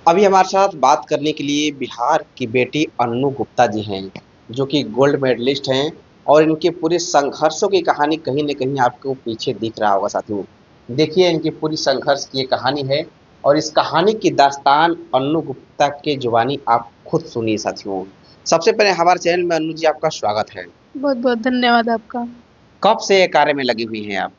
अभी हमारे साथ बात करने के लिए बिहार की बेटी अन्नू गुप्ता जी हैं, जो कि गोल्ड मेडलिस्ट हैं। और इनके पूरे संघर्षों की कहानी कहीं न कहीं आपको पीछे दिख रहा होगा साथियों। देखिए इनकी पूरी संघर्ष की ये कहानी है और इस कहानी की दास्तान अन्नू गुप्ता के ज़ुबानी आप खुद सुनिए साथियों। सबसे पहले हमारे चैनल में अन्नू जी आपका स्वागत है। बहुत बहुत धन्यवाद आपका। कब से ये कार्य में लगी हुई हैं आप?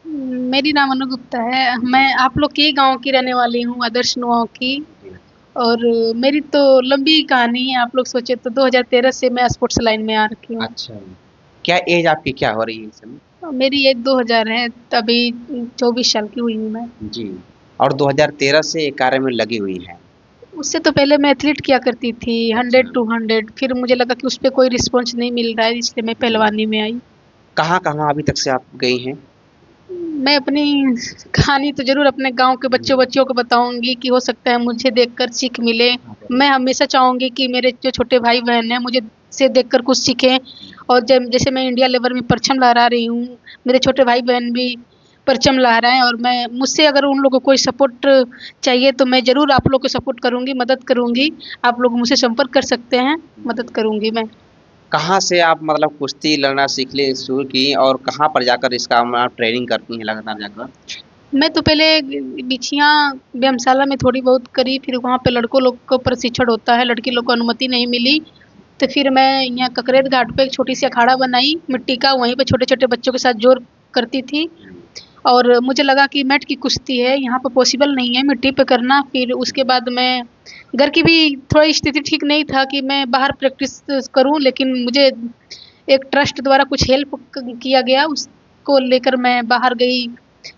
मेरी नाम अनु गुप्ता है। मैं जी, आप लोग के ही गांव की रहने वाली हूँ, आदर्श गांव की। जी। और मेरी तो लंबी कहानी है। आप लोग सोचे तो 2013 से मैं स्पोर्ट्स लाइन में आ रखी हूँ। अच्छा, क्या एज आपकी क्या हो रही है इस समय? मेरी एज 2000 है, तभी 24 साल की हुई हूँ मैं। जी। और 2013 से ये कार्य में लगी हुई हैं। उससे तो पहले मैं एथलीट किया करती थी, अच्छा। 100 टू 100। फिर मुझे लगा कि उस पर कोई रिस्पॉन्स नहीं मिल रहा है, इसलिए मैं जी। पहलवानी में आई। कहाँ-कहाँ अभी तक से आप गई हैं? मैं अपनी कहानी तो ज़रूर अपने गाँव के हुँ। बच्चों-बच्चियों को बताऊँगी कि हो सकता है मुझे देखकर सीख मिले। हाँ, ज़रूर। मैं हमेशा चाहूँगी कि मेरे जो छोटे भाई-बहन हैं मुझे से देखकर कुछ सीखें। और जब जैसे मैं इंडिया लेवल में परचम लहरा रही हूँ, मेरे छोटे भाई-बहन भी परचम लहराएँ। और मैं मुझसे अगर उन लोगों को कोई सपोर्ट चाहिए तो मैं ज़रूर आप लोग को सपोर्ट करूँगी, मदद करूँगी। आप लोग मुझसे संपर्क कर सकते हैं, मदद करूँगी मैं। कहाँ से आप मतलब कुश्ती लड़ना सीखने शुरू की और कहाँ पर जाकर इसका आप ट्रेनिंग करती हैं लगातार जाकर? मैं तो पहले बिछिया व्यायामशाला में थोड़ी बहुत करी, फिर वहाँ पे लड़कों लोग को प्रशिक्षण होता है, लड़की लोग को अनुमति नहीं मिली। तो फिर मैं यहाँ ककरेत घाट पे एक छोटी सी अखाड़ा बनाई मिट्टी का, वहीं पे छोटे छोटे बच्चों के साथ जोर करती थी। और मुझे लगा कि मैट की कुश्ती है, यहाँ पे पॉसिबल नहीं है मिट्टी पे करना। फिर उसके बाद मैं घर की भी थोड़ी स्थिति ठीक नहीं था कि मैं बाहर प्रैक्टिस करूँ, लेकिन मुझे एक ट्रस्ट द्वारा कुछ हेल्प किया गया, उसको लेकर मैं बाहर गई।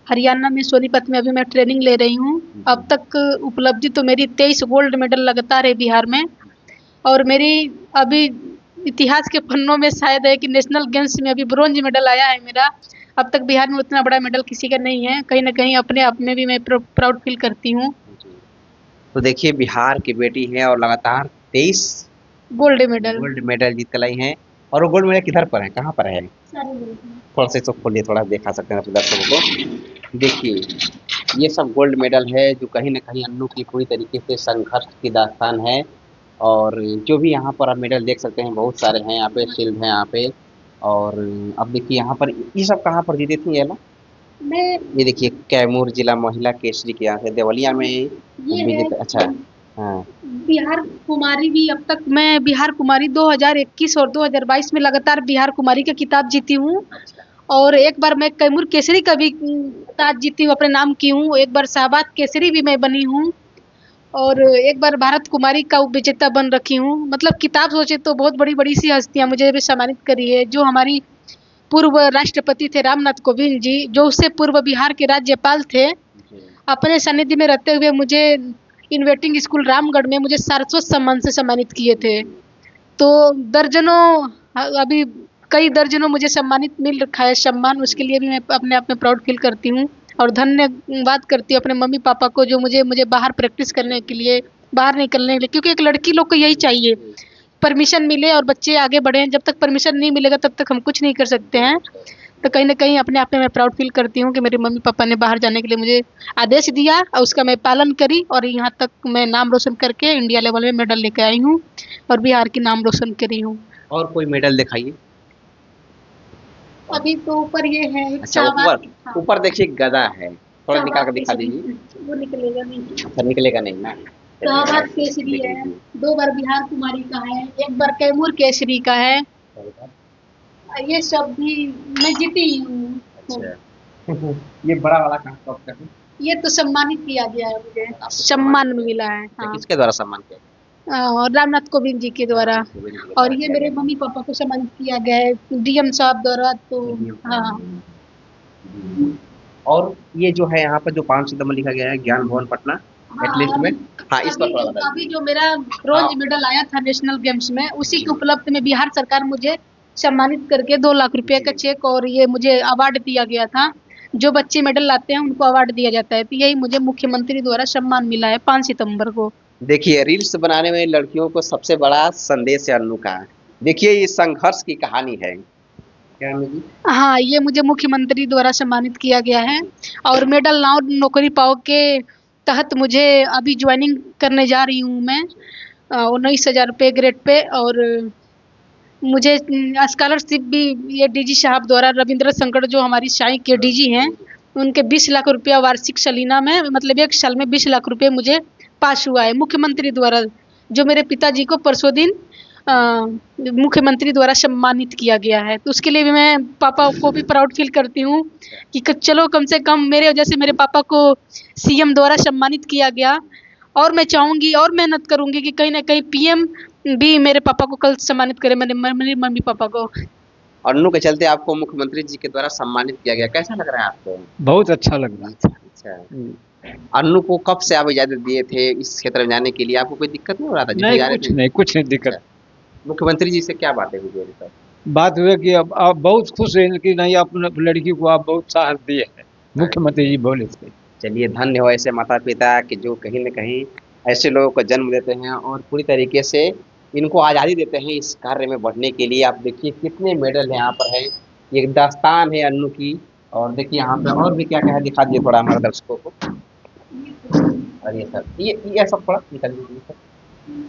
हरियाणा में सोनीपत में अभी मैं ट्रेनिंग ले रही हूँ। अब तक उपलब्धि तो मेरी 23 गोल्ड मेडल लगातार है बिहार में। और मेरी अभी इतिहास के पन्नों में शायद है कि नेशनल गेम्स में अभी ब्रॉन्ज मेडल आया है मेरा। अब तक बिहार में उतना बड़ा मेडल किसी का नहीं है। कहीं न कहीं अपने आप में भी मैं प्राउड फील करती हूँ। तो देखिए बिहार की बेटी हैं और लगातार 23 गोल्ड मेडल। गोल्ड मेडल जीत कर लाई हैं। और वो गोल्ड मेडल किधर पर है? कहाँ पर है? थोड़ा सा इसको खोलिए, थोड़ा देखा सकते हैं अपने दर्शकों को। देखिए, ये सब गोल्ड मेडल है जो कहीं न कहीं अन्नू की पूरी तरीके से संघर्ष की दास्तान है। और जो भी यहाँ पर आप मेडल देख सकते हैं बहुत सारे हैं यहाँ पे, शील्ड हैं यहाँ पे। और अब देखिए यहाँ पर ये सब कहाँ पर जीती थी ये ना? मैं ये देखिए कैमूर जिला महिला केसरी के यहाँ से देवलिया में ये है विजेता। अच्छा। हाँ। बिहार कुमारी भी अब तक मैं बिहार कुमारी 2021 और 2022 में लगातार बिहार कुमारी का खिताब जीती हूँ। और एक बार मैं कैमूर केसरी का भी ताज जीती हूँ, अपने नाम की हूँ। एक बार शाहबाद केसरी भी मैं बनी हूँ। और एक बार भारत कुमारी का विजेता बन रखी हूँ। मतलब किताब सोचे तो बहुत बड़ी-बड़ी सी हस्तियाँ मुझे भी सम्मानित करी है। जो हमारी पूर्व राष्ट्रपति थे रामनाथ कोविंद जी, जो उससे पूर्व बिहार के राज्यपाल थे, अपने सानिध्य में रहते हुए मुझे इन्वेटिंग स्कूल रामगढ़ में मुझे सारस्वत सम्मान से सम्मानित किए थे। तो दर्जनों अभी कई दर्जनों मुझे सम्मानित मिल रखा है सम्मान, उसके लिए भी मैं अपने आप में प्राउड फील करती हूँ। और धन्यवाद करती हूँ अपने मम्मी-पापा को, जो मुझे मुझे बाहर प्रैक्टिस करने के लिए, बाहर निकलने के लिए, क्योंकि एक लड़की लोग को यही चाहिए, परमिशन मिले और बच्चे आगे बढ़ें। जब तक परमिशन नहीं मिलेगा तब तक हम कुछ नहीं कर सकते हैं। तो कहीं न कहीं अपने आप में मैं प्राउड फील करती हूँ कि मेरे मम्मी-पापा ने बाहर जाने के लिए मुझे आदेश दिया और उसका मैं पालन करी, और यहाँ तक मैं नाम रोशन करके इंडिया लेवल में मेडल लेके आई हूँ और बिहार की नाम रोशन करी हूँ। और कोई मेडल दिखाइए। अभी तो ऊपर ये है एक अच्छा शाहबाद। ऊपर, हाँ, ऊपर देखिए गदा है, थोड़ा निकाल शाहबाद कर दिखा केसरी। दीजिए। वो निकलेगा नहीं। अच्छा निकलेगा नहीं ना? शाहबाद चलिए केसरी देख है, लीजिए। 2 बार बिहार कुमारी का है, 1 बार कैमूर केसरी का है। ये सब भी मैं जीती हूँ। अच्छा। ये बड़ा वाला कहाँ कब का है? ये तो सम्मानित किया गया है मुझे, आपको सम्मानित सम्मान किया मिला गया। है। अच्छा हाँ। किसके द्वारा सम्मान किया रामनाथ कोविंद जी के गया? द्वारा। रामनाथ कोविंद जी के और द्वारा ये किया मेरे गया। मम्मी-पापा को सम्मानित किया गया है डीएम साहब द्वारा। तो डीएम साहब हाँ। जी। और ये जो है यहाँ पर जो 5 सितंबर लिखा गया है ज्ञान भवन पटना हाँ, एटलीस्ट में। हाँ इस पर अभी थोड़ा बता अभी दीजिए। जो मेरा हाँ। ब्रॉन्ज मेडल आया था नेशनल गेम्स में, उसी जी। के उपलक्ष्य में बिहार सरकार मुझे सम्मानित करके 2 लाख रुपए का जी। चेक और ये मुझे अवार्ड दिया गया था। जो बच्चे मेडल लाते हैं उनको अवार्ड दिया जाता है। तो यही मुझे मुख्यमंत्री द्वारा सम्मान मिला है 5 सितंबर को। देखिए रील्स बनाने में लड़कियों को सबसे बड़ा संदेश है अन्नू का। देखिए ये संघर्ष की कहानी है। क्या अन्नू जी? हाँ, ये मुझे मुख्यमंत्री द्वारा सम्मानित किया गया है। और मेडल लाओ नौकरी पाओ के तहत मुझे अभी ज्वाइनिंग करने जा रही हूँ मैं 19,000 रुपये ग्रेड पे। और मुझे स्कॉलरशिप भी ये डीजी साहब द्वारा, रविंद्र संकट जो हमारी साई के डीजी हैं, उनके 20 लाख रुपया वार्षिक सलीना में, मतलब 1 साल में 20 लाख रुपये मुझे पास हुआ है मुख्यमंत्री द्वारा, जो मेरे पिताजी को परसों दिन मुख्यमंत्री द्वारा सम्मानित किया गया है। तो उसके लिए भी मैं पापा को भी प्राउड फील करती हूँ कि चलो कम से कम मेरे वजह से मेरे पापा को सीएम द्वारा सम्मानित किया गया। और मैं चाहूँगी और मेहनत करूँगी कि कहीं ना कहीं पीएम भी मेरे पापा को कल सम्मानित करे, मेरे मम्मी पापा को। अन्नू के चलते आपको मुख्यमंत्री जी के द्वारा सम्मानित किया गया, कैसा लग रहा है आपको? बहुत अच्छा लग रहा है। अच्छा, अन्नू को कब से आप इजाजत दिए थे इस क्षेत्र में जाने के लिए? आपको कोई दिक्कत नहीं हो रहा था जिसमें जा रहे थे? कुछ नहीं दिक्कत। अच्छा, मुख्यमंत्री जी से क्या बातें हुई अभी तक? बात हुई कि अब आप बहुत खुश हैं कि नहीं, अपने लड़की को आप बहुत साहस दिए हैं, मुख्यमंत्री जी बोले थे। चलिए, धन्य हो ऐसे माता पिता कि जो कहीं न कहीं ऐसे लोगों को जन्म देते हैं और पूरी तरीके से इनको आज़ादी देते हैं इस कार्य में बढ़ने के लिए। आप देखिए कितने मेडल यहाँ पर हैं, ये एक दास्तान है अन्नू की। और देखिए यहाँ पे और भी क्या-क्या है, दिखा दीजिए थोड़ा हमारे दर्शकों को। और ये सब ये सब थोड़ा निकाल दीजिए सर।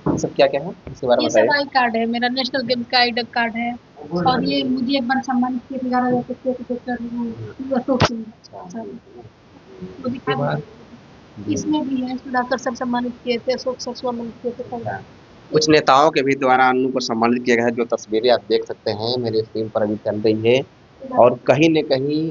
ये सब क्या-क्या है? इसके बारे में ये सब बताइए। आई कार्ड है, मेरा नेशनल गेम का आई कार्ड है। और ये मुझे एक बार सम्मानित किया 11,000 रुपये अशोक सिंह वो दिखा दीजिए। इसमें भी है, सुधाकर सर सम्मानित किए थे, अशोक सर सम्मानित किए थे। कुछ नेताओं के भी द्वारा अन्नू को सम्मानित किया गया है, जो तस्वीरें आप देख सकते हैं मेरे स्क्रीन पर अभी चल रही है। और कहीं न कहीं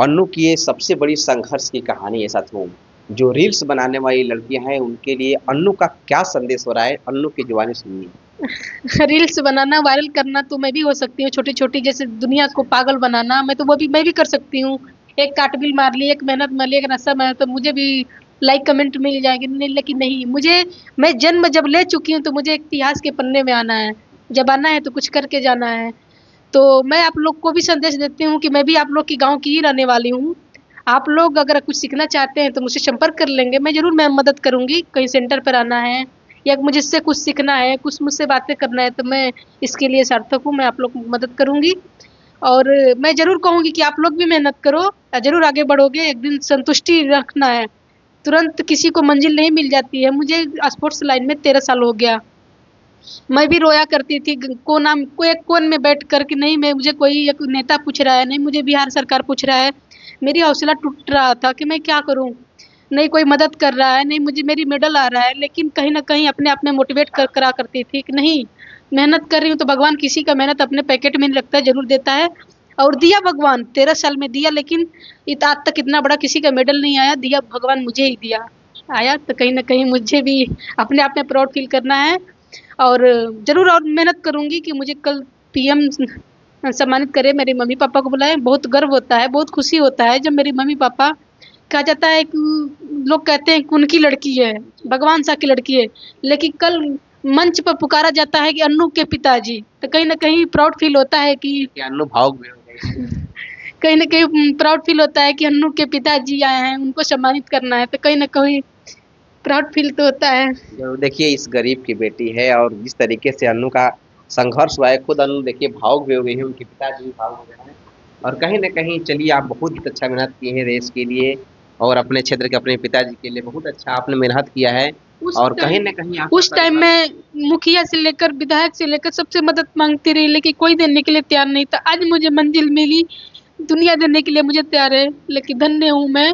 अन्नू की ये सबसे बड़ी संघर्ष की कहानी है साथियों। जो रील्स बनाने वाली लड़कियां हैं उनके लिए अन्नू का क्या संदेश हो रहा है, अन्नू की जुबानी सुनिए। रील्स बनाना, वायरल करना तो मैं भी हो सकती हूँ, छोटी-छोटी जैसे दुनिया को पागल बनाना, मैं भी कर सकती हूँ। एक काटबिल मार ली, एक मेहनत मार ली, एक नशा मार, तो मुझे भी लाइक कमेंट मिल जाएंगे। नहीं, लेकिन नहीं, मैं जन्म जब ले चुकी हूँ तो मुझे इतिहास के पन्ने में आना है। जब आना है तो कुछ करके जाना है। तो मैं आप लोग को भी संदेश देती हूँ कि मैं भी आप लोग की गाँव की ही रहने वाली हूँ। आप लोग अगर कुछ सीखना चाहते हैं तो मुझसे संपर्क कर लेंगे, मैं मदद करूँगी। कहीं सेंटर पर आना है या मुझे इससे कुछ सीखना है, कुछ मुझसे बातें करना है, तो मैं इसके लिए सार्थक हूँ, मैं आप लोग को मदद करूँगी। और मैं ज़रूर कहूँगी कि आप लोग भी मेहनत करो, ज़रूर आगे बढ़ोगे, एक दिन संतुष्टि रखना है। तुरंत किसी को मंजिल नहीं मिल जाती है। मुझे स्पोर्ट्स लाइन में 13 साल हो गया। मैं भी रोया करती थी एक कोन में बैठ कर कि नहीं, मैं मुझे कोई एक नेता पूछ रहा है, नहीं मुझे बिहार सरकार पूछ रहा है। मेरी हौसला टूट रहा था कि मैं क्या करूँ? नहीं कोई मदद कर रहा है, नहीं मुझे मेरी मेडल आ रहा है, लेकिन कहीं न कहीं अपने आप में मोटिवेट करा करती थी कि नहीं, मेहनत कर रही हूँ तो भगवान किसी का मेहनत अपने पैकेट में नहीं रखता है, ज़रूर देता है। और दिया भगवान, 13 साल में दिया, लेकिन आज तक इतना बड़ा किसी का मेडल नहीं आया, दिया भगवान मुझे ही दिया। आया तो कहीं न कहीं मुझे भी अपने आप में प्राउड फील करना है। और ज़रूर और मेहनत करूँगी कि मुझे कल पीएम सम्मानित करे, मेरे मम्मी पापा को बुलाएँ। बहुत गर्व होता है, बहुत खुशी होता है जब मेरे मम्मी पापा, कहा जाता है कि लोग कहते हैं कि उनकी लड़की है, भगवान सा की लड़की है, लेकिन कल मंच पर पुकारा जाता है कि अन्नू के पिताजी, तो कहीं न कहीं प्राउड फील होता है कि अन्नू भावुक भी हो गए। कहीं न कहीं प्राउड फील होता है कि अन्नू के पिताजी आए हैं, उनको सम्मानित करना है, तो कहीं न कहीं प्राउड फील तो होता है। देखिए इस गरीब की बेटी है और जिस तरीके से अन्नू का संघर्ष हुआ है, खुद अन्नू देखिए भावुक भी हो गई है, उनके पिताजी भी भावुक हो गए हैं। और कहीं न कहीं चलिए आप बहुत अच्छा मेहनत किए हैं देश के लिए और अपने क्षेत्र के अपने पिताजी के लिए बहुत अच्छा आपने मेहनत किया है। और कहीं न कहीं उस टाइम में मुखिया से लेकर विधायक से लेकर सबसे मदद मांगती रही, लेकिन कोई देने के लिए तैयार नहीं था। आज मुझे मंजिल मिली, दुनिया देने के लिए मुझे तैयार है, लेकिन धन्य हूँ मैं।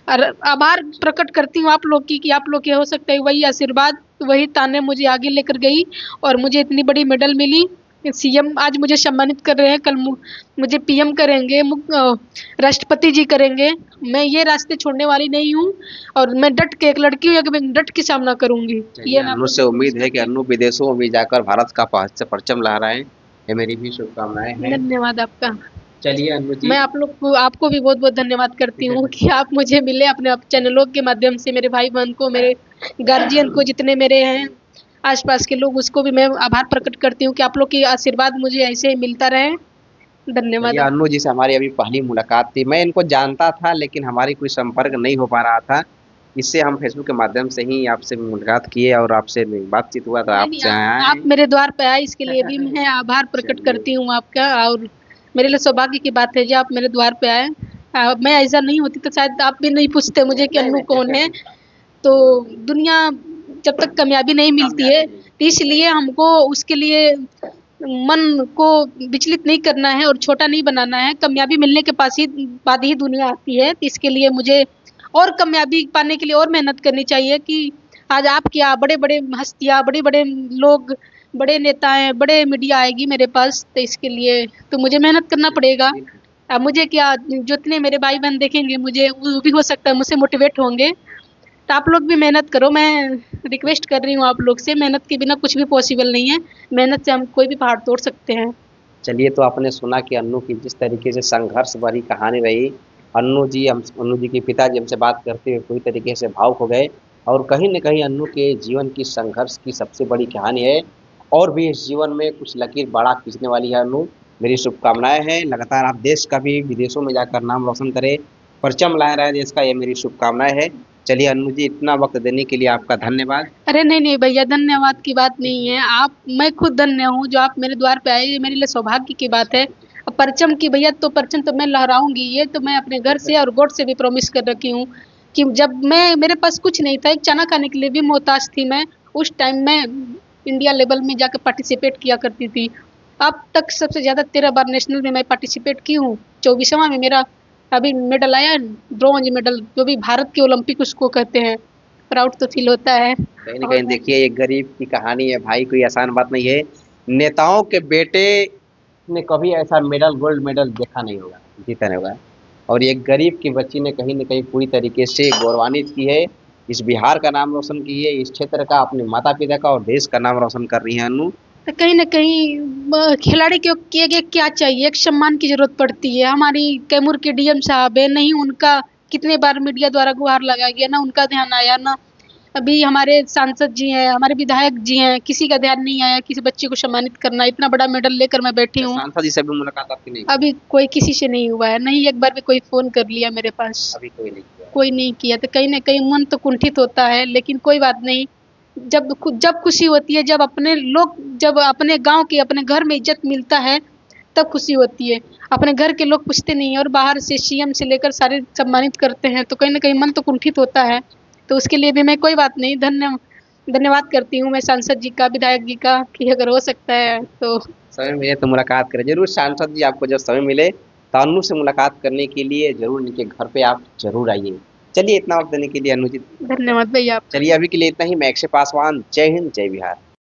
और आभार प्रकट करती हूँ आप लोग की कि आप लोग के हो सकता है वही आशीर्वाद, वही ताने मुझे आगे लेकर गई और मुझे इतनी बड़ी मेडल मिली। सीएम आज मुझे सम्मानित कर रहे हैं, कल मुझे पीएम करेंगे, राष्ट्रपति जी करेंगे। मैं ये रास्ते छोड़ने वाली नहीं हूँ और मैं डट के एक लड़की हूँ, मैं डट के सामना करूँगी। ये अन्नू से उम्मीद है कि अन्नू विदेशों में भी जाकर भारत का परचम लहराएं, ये मेरी भी शुभकामनाएं हैं। धन्यवाद आपका। चलिए अन्नू जी, मैं आप लोग को आपको भी बहुत बहुत धन्यवाद करती हूँ कि आप मुझे मिले अपने चैनलों के माध्यम से, मेरे भाई बहन को, मेरे गार्जियन को, जितने मेरे हैं आसपास के लोग, उसको भी मैं आभार प्रकट करती हूँ कि आप लोग की आशीर्वाद मुझे ऐसे ही मिलता रहे। धन्यवाद। अन्नू जी से हमारी अभी पहली मुलाकात थी, मैं इनको जानता था लेकिन हमारी कोई संपर्क नहीं हो पा रहा था। इससे हम फेसबुक के माध्यम से ही आपसे मुलाकात किए और आपसे बातचीत हुआ, तो आपसे आए। आप मेरे द्वार पे आए, इसके लिए भी मैं आभार प्रकट करती हूँ आपका। और मेरे लिए सौभाग्य की बात है जो आप मेरे द्वार पे आए। मैं ऐसा नहीं होती तो शायद आप भी नहीं पूछते मुझे कि अन्नू कौन है। तो दुनिया जब तक कामयाबी नहीं मिलती है, तो इसलिए हमको उसके लिए मन को विचलित नहीं करना है और छोटा नहीं बनाना है। कामयाबी मिलने के बाद ही दुनिया आती है। तो इसके लिए मुझे और कामयाबी पाने के लिए और मेहनत करनी चाहिए कि आज आप क्या बड़े-बड़े हस्तियाँ, बड़े-बड़े लोग, बड़े नेताएँ, बड़े मीडिया आएगी मेरे पास, तो इसके लिए तो मुझे मेहनत करना पड़ेगा। अब मुझे क्या, जितने मेरे भाई-बहन देखेंगे मुझे, वो भी हो सकता है मुझसे मोटिवेट होंगे। तो आप लोग भी मेहनत करो, मैं रिक्वेस्ट कर रही हूँ आप लोग से, मेहनत के बिना कुछ भी पॉसिबल नहीं है। मेहनत से हम कोई भी पहाड़ तोड़ सकते हैं। चलिए, तो आपने सुना कि अन्नू की जिस तरीके से संघर्ष भरी कहानी रही। अन्नू जी के पिताजी हमसे बात करते हुए पूरी तरीके से भावुक हो गए। और कहीं न कहीं अन्नू के जीवन की संघर्ष की सबसे बड़ी कहानी है। और भी इस जीवन में कुछ लकीर बड़ा खींचने वाली है अन्नू। मेरी शुभकामनाएँ हैं, लगातार आप देश का भी विदेशों में जाकर नाम रोशन करें, परचम लहराए रहे देश का, ये मेरी शुभकामनाएँ हैं। चलिए अन्नू जी, इतना वक़्त देने के लिए आपका धन्यवाद। अरे नहीं, नहीं भैया, धन्यवाद की बात नहीं है। मैं खुद धन्य हूँ जो आप मेरे द्वार पे आए, ये मेरे लिए सौभाग्य की बात है। अब परचम की भैया, तो परचम तो मैं लहराऊँगी, ये तो मैं अपने घर से और गॉड से भी प्रॉमिस कर रखी हूँ कि जब मेरे पास कुछ नहीं था, एक चना खाने के लिए भी मोहताज थी मैं, उस टाइम मैं इंडिया लेवल में जाकर पार्टिसिपेट किया करती थी। अब तक सबसे ज़्यादा 13 बार नेशनल में मैं पार्टिसिपेट की हूँ। 24वां में मेरा अभी मेडल आया है, ब्रॉन्ज मेडल, जो भी भारत के ओलंपिक उसको कहते हैं। प्राउड तो फील होता है। कहीं न कहीं देखिए, एक गरीब की कहानी है भाई, कोई आसान बात नहीं है। नेताओं के बेटे ने कभी ऐसा मेडल, गोल्ड मेडल देखा नहीं होगा, जीता नहीं होगा। और एक गरीब की बच्ची ने कहीं न कहीं पूरी तरीके से गौरवान्वित की है, इस बिहार का नाम रोशन की है, इस क्षेत्र का, अपने माता-पिता का और देश का नाम रोशन कर रही हैं अन्नू। तो कहीं न कहीं खिलाड़ी के आगे क्या चाहिए, एक सम्मान की ज़रूरत पड़ती है। हमारी कैमूर के डीएम साहब हैं, नहीं उनका कितने बार मीडिया द्वारा गुहार लगाया गया, ना उनका ध्यान आया, ना अभी हमारे सांसद जी हैं, हमारे विधायक जी हैं, किसी का ध्यान नहीं आया किसी बच्चे को सम्मानित करना। इतना बड़ा मेडल लेकर मैं बैठी हूँ, सांसद जी से भी मुलाकात आपकी नहीं? अभी कोई किसी से नहीं हुआ है, नहीं एक बार भी कोई फ़ोन कर लिया मेरे पास, अभी कोई नहीं किया। कोई नहीं किया। तो कहीं न कहीं मन तो कुंठित होता है, लेकिन कोई बात नहीं। जब खुशी होती है, जब अपने गाँव की, अपने घर में इज़्ज़त मिलता है, तब खुशी होती है। अपने घर के लोग पूछते नहीं हैं और बाहर से सीएम से लेकर सारे सम्मानित करते हैं, तो कहीं न कहीं मन तो कुंठित होता है। तो उसके लिए भी मैं कोई बात नहीं, धन्यवाद करती हूँ मैं सांसद जी का, विधायक जी का, कि अगर हो सकता है तो। समय मिले तो मुलाकात करें ज़रूर। सांसद जी, आपको जब समय मिले तो अन्नू से मुलाकात करने के लिए ज़रूर इनके घर पे आप ज़रूर आइए। चलिए, इतना वक़्त देने के लिए अन्नू जी, धन्यवाद भैया। चलिए अभी के लिए इतना ही। मैं अक्षय पासवान, जय हिंद, जय बिहार।